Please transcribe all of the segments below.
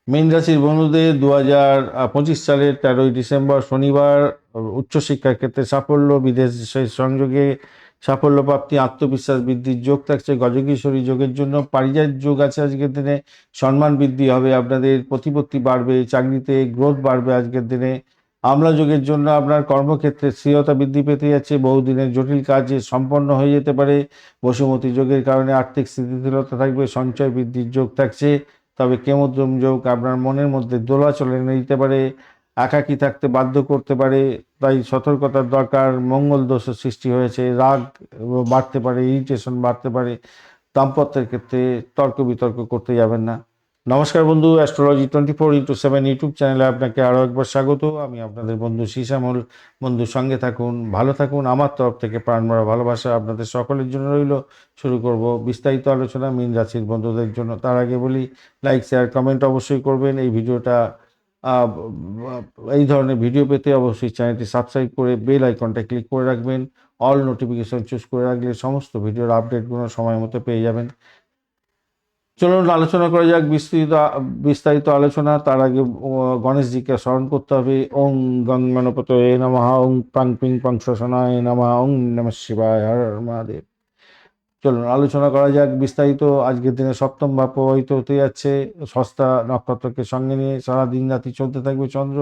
মীন রাশির বন্ধুদের 2025 সালের 13ই ডিসেম্বর শনিবার উচ্চশিক্ষার ক্ষেত্রে সাফল্য, বিদেশের সংযোগে সাফল্য প্রাপ্তি, আত্মবিশ্বাস বৃদ্ধির যোগ থাকছে। গজকেশ্বরী যোগের জন্য পারিজাত যোগ আছে আজকের দিনে। সম্মান বৃদ্ধি হবে, আপনাদের প্রতিপত্তি বাড়বে, চাকরিতে গ্রোথ বাড়বে আজকের দিনে। আমলা যোগের জন্য আপনার কর্মক্ষেত্রে স্থিরতা বৃদ্ধি পেতে যাচ্ছে, বহুদিনের জটিল কাজ সম্পন্ন হয়ে যেতে পারে। বসুমতী যোগের কারণে আর্থিক স্থিতিশীলতা থাকবে, সঞ্চয় বৃদ্ধির যোগ থাকছে। তবে কেমদ্রম যোগ আপনার মনের মধ্যে দোলাচল এনে দিতে পারে, একাকী থাকতে বাধ্য করতে পারে। তাই সতর্কতার দরকার। মঙ্গল দোষের সৃষ্টি হয়েছে, রাগ বাড়তে পারে, ইরিটেশন বাড়তে পারে। দাম্পত্যের ক্ষেত্রে তর্ক বিতর্ক করতে যাবেন না। নমস্কার বন্ধু, অ্যাস্ট্রোলজি 24x7 ইউটিউব চ্যানেলে আপনাকে আরও একবার স্বাগত। আমি আপনাদের বন্ধু শ্যামল। বন্ধুর সঙ্গে থাকুন, ভালো থাকুন। আমার তরফ থেকে প্রাণভরা ভালোবাসা আপনাদের সকলের জন্য রইল। শুরু করব বিস্তারিত আলোচনা মীন রাশির বন্ধুদের জন্য। তার আগে বলি, লাইক শেয়ার কমেন্ট অবশ্যই করবেন। এই ভিডিওটা আহ, এই ধরনের ভিডিও পেতে অবশ্যই চ্যানেলটি সাবস্ক্রাইব করে বেল আইকনটা ক্লিক করে রাখবেন। অল নোটিফিকেশন চুজ করে রাখলে সমস্ত ভিডিওর আপডেটগুলো সময় মতো পেয়ে যাবেন। চলুন আলোচনা করা যাক বিস্তারিত আলোচনা। তার আগে গণেশজিকে স্মরণ করতে হবে। ওং গং গণপতয়ে নমঃ, ওং পাং পিং পাং শোষণায় নমঃ, ওং নমঃ শিবায়, হর হর মহাদেব। চলুন আলোচনা করা যাক বিস্তারিত। আজকের দিনে সপ্তম ভাব প্রবাহিত হতে যাচ্ছে ষষ্ঠা নক্ষত্রকে সঙ্গে নিয়ে। সারা দিন রাতি চলতে থাকবে চন্দ্র।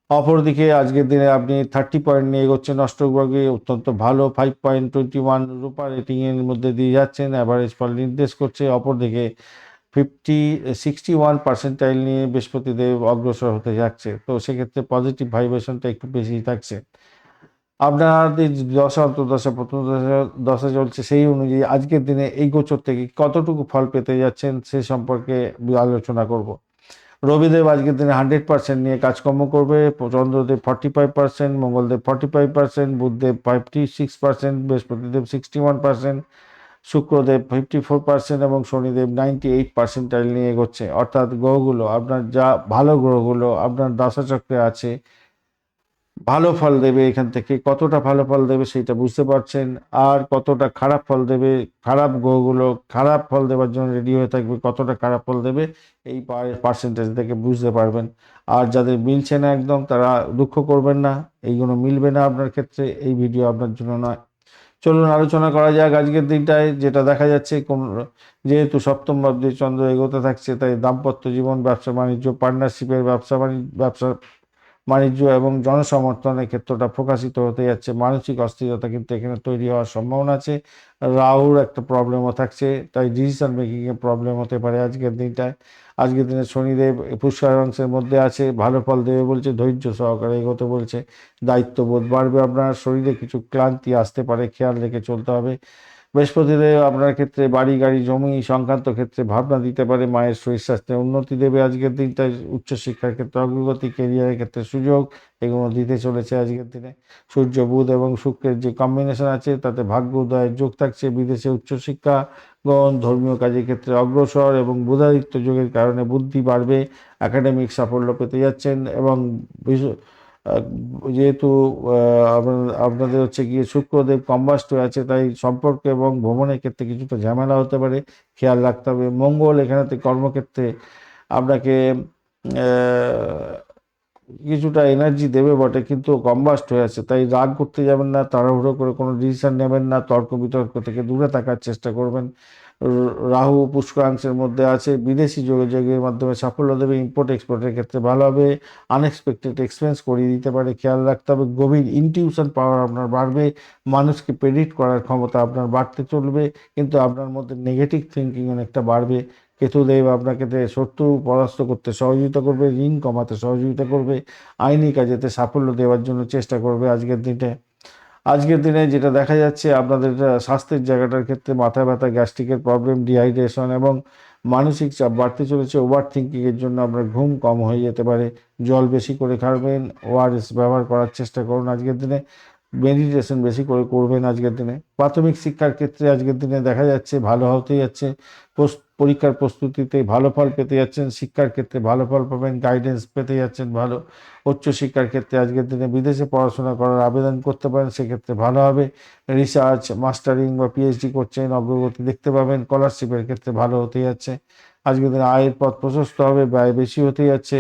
অপরদিকে আজকের দিনে আপনি 30 পয়েন্ট নিয়ে এগোচ্ছেন অষ্টগ্রহে, অত্যন্ত ভালো। 5.21 রূপা রেটিং এর মধ্যে দিয়ে যাচ্ছেন, অ্যাভারেজ ফল নির্দেশ করছে। অপরদিকে 61 পার্সেন্টাইল নিয়ে বৃহস্পতিদেব অগ্রসর হতে যাচ্ছে, তো সেক্ষেত্রে পজিটিভ ভাইব্রেশনটা একটু বেশি থাকছে। আপনাদের দশা অন্তর্দশা প্রথম দশা চলছে, সেই অনুযায়ী আজকের দিনে এই গোচর থেকে কতটুকু ফল পেতে যাচ্ছেন সে সম্পর্কে আলোচনা করব। রবিদেব আজকের দিনে 100% নিয়ে কাজকর্ম করবে। চন্দ্রদেব 45%, মঙ্গলদেব 45%, বুধদেব 56%, বৃহস্পতিদেব 61%, শুক্রদেব 54% এবং শনিদেব 98% নিয়ে এগোচ্ছে। অর্থাৎ গ্রহগুলো আপনার যা ভালো গ্রহগুলো আপনার দশাচক্রে আছে ভালো ফল দেবে। এখান থেকে কতটা ভালো ফল দেবে সেটা বুঝতে পারছেন, আর কতটা খারাপ ফল দেবে, খারাপ গ্রহগুলো খারাপ ফল দেওয়ার জন্য রেডি হয়ে থাকবে, কতটা খারাপ ফল দেবে এই পার্সেন্টেজ থেকে বুঝতে পারবেন। আর যাদের মিলছে না একদম, তারা দুঃখ করবেন না, এইগুলো মিলবে না আপনার ক্ষেত্রে, এই ভিডিও আপনার জন্য নয়। চলুন আলোচনা করা যাক আজকের দিনটায় যেটা দেখা যাচ্ছে। যেহেতু সপ্তম ভাব দিয়ে চন্দ্র এগোতে থাকছে, তাই দাম্পত্য জীবন, ব্যবসা বাণিজ্য, পার্টনারশিপের বাণিজ্য এবং জনসমর্থনের ক্ষেত্রটা প্রকাশিত হতে যাচ্ছে। মানসিক অস্থিরতা কিন্তু এখানে তৈরি হওয়ার সম্ভাবনা আছে। রাহুর একটা প্রবলেমও থাকছে, তাই ডিসিশন মেকিংয়ে প্রবলেম হতে পারে আজকের দিনটায়। আজকের দিনে শনিদেব পুষ্কর অংশের মধ্যে আছে, ভালো ফল দেবে বলছে, ধৈর্য সহকারে এগোতে বলছে। দায়িত্ববোধ বাড়বে, আপনার শরীরে কিছু ক্লান্তি আসতে পারে, খেয়াল রেখে চলতে হবে। বৃহস্পতিদেব আপনার ক্ষেত্রে বাড়ি গাড়ি জমি সংক্রান্ত ক্ষেত্রে ভাবনা দিতে পারে। মায়ের শরীর স্বাস্থ্যে উন্নতি দেবে আজকের দিনটায়। উচ্চশিক্ষার ক্ষেত্রে অগ্রগতি, কেরিয়ারের ক্ষেত্রে সুযোগ, এগুলো দিতে চলেছে আজকের দিনে। সূর্য বুধ এবং শুক্রের যে কম্বিনেশন আছে তাতে ভাগ্য উদয়ের যোগ থাকছে। বিদেশে উচ্চশিক্ষা গ্রহণ, ধর্মীয় কাজের ক্ষেত্রে অগ্রসর এবং বুধাদিত্য যোগের কারণে বুদ্ধি বাড়বে, একাডেমিক সাফল্য পেতে যাচ্ছেন। এবং আহ, যেহেতু আপনাদের হচ্ছে গিয়ে শুক্রদেব কম্বাস্ট হয়ে আছে, তাই সম্পর্ক এবং ভ্রমণের ক্ষেত্রে কিছুটা ঝামেলা হতে পারে, খেয়াল রাখতে হবে। মঙ্গল এখানেতে কর্মক্ষেত্রে আপনাকে কিছুটা এনার্জি দেবে বটে, কিন্তু কম্বাস্ট হয়ে আছে, তাই রাগ করতে যাবেন না, তাড়াহুড়ো করে কোনো ডিসিশন নেবেন না, তর্ক বিতর্ক থেকে দূরে থাকার চেষ্টা করবেন। রাহু পুষ্করাংশের মধ্যে আছে, বিদেশি যোগাযোগের মাধ্যমে সাফল্য দেবে, ইম্পোর্ট এক্সপোর্টের ক্ষেত্রে ভালো হবে। আনএক্সপেক্টেড এক্সপেন্স করিয়ে দিতে পারে, খেয়াল রাখতে হবে। গভীর ইনটিউশন পাওয়ার আপনার বাড়বে, মানুষকে প্রেডিক্ট করার ক্ষমতা আপনার বাড়তে চলবে, কিন্তু আপনার মধ্যে নেগেটিভ থিঙ্কিং অনেকটা বাড়বে। কেতুদেব আপনাকে শত্রু পরাস্ত করতে সহযোগিতা করবে, ঋণ কমাতে সহযোগিতা করবে, আইনি কাজেতে সাফল্য দেওয়ার জন্য চেষ্টা করবে আজকের দিনে। আজকের দিনে যেটা দেখা যাচ্ছে, আপনাদের স্বাস্থ্যের জায়গাটার ক্ষেত্রে মাথা ব্যথা, গ্যাস্ট্রিকের প্রবলেম, ডিহাইড্রেশন এবং মানসিক চাপ বাড়তে চলেছে। ওভার থিঙ্কিংয়ের জন্য আপনার ঘুম কম হয়ে যেতে পারে। জল বেশি করে খাবেন, ওআরএস ব্যবহার করার চেষ্টা করুন আজকের দিনে। মেডিটেশন বেশি করে করবেন আজকের দিনে। প্রাথমিক শিক্ষার ক্ষেত্রে আজকের দিনে দেখা যাচ্ছে ভালো হতে যাচ্ছে। পরীক্ষার প্রস্তুতিতে ভালো ফল পেতে যাচ্ছেন, শিক্ষার ক্ষেত্রে ভালো ফল পাবেন, গাইডেন্স পেতে যাচ্ছেন ভালো। উচ্চশিক্ষার ক্ষেত্রে আজকের দিনে বিদেশে পড়াশোনা করার আবেদন করতে পারেন, সেক্ষেত্রে ভালো হবে। রিসার্চ মাস্টারিং বা পিএইচডি করছেন, অগ্রগতি দেখতে পাবেন। স্কলারশিপের ক্ষেত্রে ভালো হতে যাচ্ছে। আজকের দিনে আয়ের পথ প্রশস্ত হবে, ব্যয় বেশি হতে যাচ্ছে।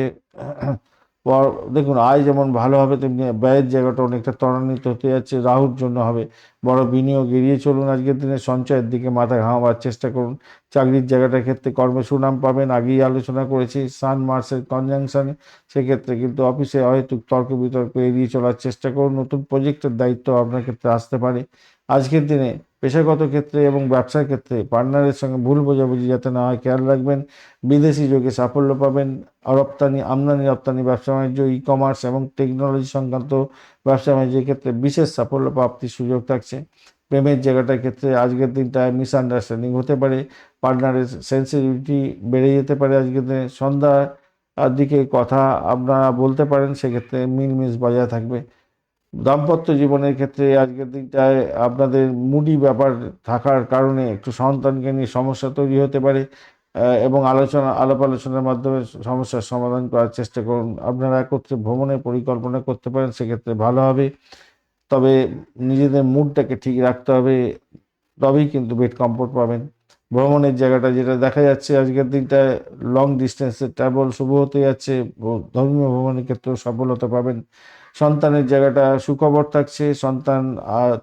দেখুন, আয় যেমন ভালো হবে তেমনি ব্যয়ের জায়গাটা অনেকটা ত্বরান্বিত হতে যাচ্ছে, রাহুর জন্য হবে। বড় বিনিয়োগ এড়িয়ে চলুন, আজকের দিনে সঞ্চয়ের দিকে মাথা ঘামাবার চেষ্টা করুন। চাকরির জায়গাটার ক্ষেত্রে কর্মে সুনাম পাবেন, আগেই আলোচনা করেছি সান মার্সের কনজাংশনে। সেক্ষেত্রে কিন্তু অফিসে অহেতুক তর্ক বিতর্ক এড়িয়ে চলার চেষ্টা করুন। নতুন প্রজেক্টের দায়িত্ব আপনার ক্ষেত্রে আসতে পারে। আজকের দিনে পেশাগত ক্ষেত্রে এবং ব্যবসার ক্ষেত্রে পার্টনারের সঙ্গে ভুল বোঝাবুঝি যাতে না হয় খেয়াল রাখবেন। বিদেশি যোগে সাফল্য পাবেন। রপ্তানি, আমদানি রপ্তানি, ব্যবসা বাণিজ্য, ই কমার্স এবং টেকনোলজি সংক্রান্ত ব্যবসা বাণিজ্যের ক্ষেত্রে বিশেষ সাফল্য প্রাপ্তির সুযোগ থাকছে। প্রেমের জায়গাটার ক্ষেত্রে আজকের দিনটায় মিসআন্ডারস্ট্যান্ডিং হতে পারে, পার্টনারের সেন্সিটিভিটি বেড়ে যেতে পারে। আজকের দিনে সন্ধ্যা দিকে কথা আপনারা বলতে পারেন, সেক্ষেত্রে মিলমিশ বজায় থাকবে। দাম্পত্য জীবনের ক্ষেত্রে আজকের দিনটায় আপনাদের মুডি ব্যাপার থাকার কারণে একটু সন্তানকে নিয়ে সমস্যা তৈরি হতে পারে, এবং আলাপ আলোচনার মাধ্যমে সমস্যার সমাধান করার চেষ্টা করুন। আপনারা একত্রে ভ্রমণের পরিকল্পনা করতে পারেন, সেক্ষেত্রে ভালো হবে। তবে নিজেদের মুডটাকে ঠিক রাখতে হবে, তবেই কিন্তু বেড কমফোর্ট পাবেন। ভ্রমণের জায়গাটা যেটা দেখা যাচ্ছে আজকের দিনটায় লং ডিস্টেন্সের ট্রাভেল শুভ হতে যাচ্ছে, ধর্মীয় ভ্রমণের ক্ষেত্রেও সফলতা পাবেন। সন্তানের জায়গাটা সুখবর থাকছে, সন্তান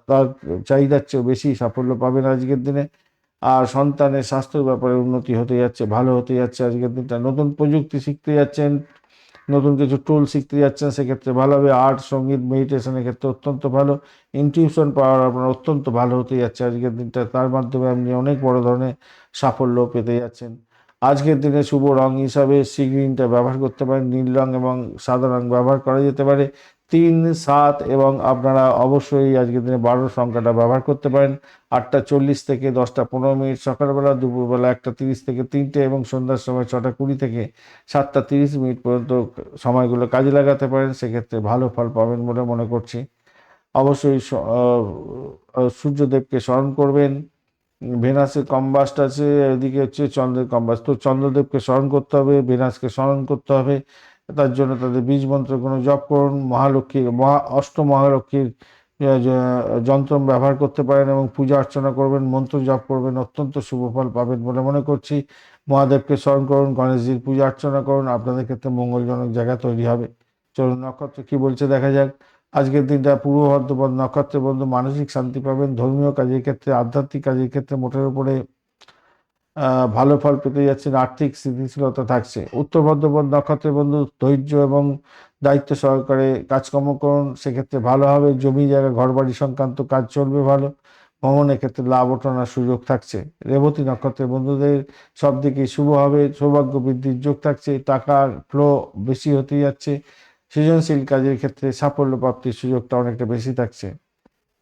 তার চাহিদার চেয়েও বেশি সাফল্য পাবেন আজকের দিনে। আর সন্তানের স্বাস্থ্যের ব্যাপারে উন্নতি হতে যাচ্ছে, ভালো হতে যাচ্ছে আজকের দিনটা। নতুন প্রযুক্তি শিখতে যাচ্ছেন, নতুন কিছু টুল শিখতে যাচ্ছেন, সেক্ষেত্রে ভালো হবে। আর্ট, সঙ্গীত, মেডিটেশনের ক্ষেত্রে অত্যন্ত ভালো। ইনটিউশন পাওয়ার আপনার অত্যন্ত ভালো হতে যাচ্ছে আজকের দিনটা, তার মাধ্যমে আপনি অনেক বড় ধরনের সাফল্য পেতে যাচ্ছেন। আজকের দিনে শুভ রং হিসাবে সি গ্রিনটা ব্যবহার করতে পারেন, নীল রং এবং সাদা রং ব্যবহার করা যেতে পারে। 3, 7 এবং আপনারা অবশ্যই আজকের দিনে 12 সংখ্যাটা ব্যবহার করতে পারেন। 8:40 থেকে 10:15 সকালবেলা, দুপুরবেলা 1:30 থেকে 3টে এবং সন্ধ্যার সময় 6:20 থেকে 7:30 পর্যন্ত সময়গুলো কাজে লাগাতে পারেন, সেক্ষেত্রে ভালো ফল পাবেন বলে মনে করছি। অবশ্যই সূর্যদেবকে স্মরণ করবেন। ভেনাসের কম্বাস্ট আছে, এদিকে হচ্ছে চন্দ্রের কম্বাস্ট, তো চন্দ্রদেবকে স্মরণ করতে হবে, ভেনাসকে স্মরণ করতে হবে। তার জন্য তাদের বীজ মন্ত্রগুলো জপ করুন। মহালক্ষ্মীর মহালক্ষ্মীর যন্ত্র ব্যবহার করতে পারেন এবং পূজা অর্চনা করবেন, মন্ত্র জপ করবেন, অত্যন্ত শুভ ফল পাবেন বলে মনে করছি। মহাদেবকে স্মরণ করুন, গণেশজির পূজা অর্চনা করুন, আপনাদের ক্ষেত্রে মঙ্গলজনক জায়গা তৈরি হবে। চলুন নক্ষত্র কি বলছে দেখা যাক। আজকের দিনটা পূর্ব ভাদ্রপদ নক্ষত্রের বন্ধু মানসিক শান্তি পাবেন। ধর্মীয় কাজের ক্ষেত্রে, আধ্যাত্মিক কাজের ক্ষেত্রে মোটের উপরে ভালো ফল পেতে যাচ্ছেন, আর্থিক স্থিতিশীলতা থাকছে। উত্তর ভাদ্রপদ নক্ষত্রের বন্ধু ধৈর্য এবং দায়িত্ব সহকারে কাজকর্ম করুন, সেক্ষেত্রে ভালো হবে। জমি জায়গা ঘরবাড়ি সংক্রান্ত কাজ চলবে ভালো। ভ্রমণের ক্ষেত্রে লাভ ওঠানোর সুযোগ থাকছে। রেবতী নক্ষত্রের বন্ধুদের সব দিকেই শুভ হবে, সৌভাগ্য বৃদ্ধির যোগ থাকছে, টাকার ফ্লো বেশি হতে যাচ্ছে। সৃজনশীল কাজের ক্ষেত্রে সাফল্য প্রাপ্তির সুযোগটা অনেকটা বেশি থাকছে।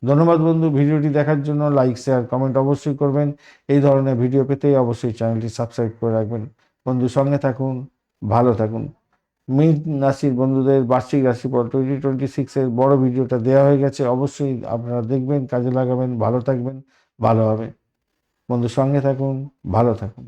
ধন্যবাদ বন্ধু, ভিডিওটি দেখার জন্য। লাইক, শেয়ার, কমেন্ট অবশ্যই করবেন। এই ধরনের ভিডিও পেতেই অবশ্যই চ্যানেলটি সাবস্ক্রাইব করে রাখবেন। বন্ধু সঙ্গে থাকুন, ভালো থাকুন। মীন রাশির বন্ধুদের বার্ষিক রাশিফল 2026-এর বড় ভিডিওটা দেওয়া হয়ে গেছে, অবশ্যই আপনারা দেখবেন, কাজে লাগাবেন, ভালো থাকবেন, ভালো হবে। বন্ধু সঙ্গে থাকুন, ভালো থাকুন।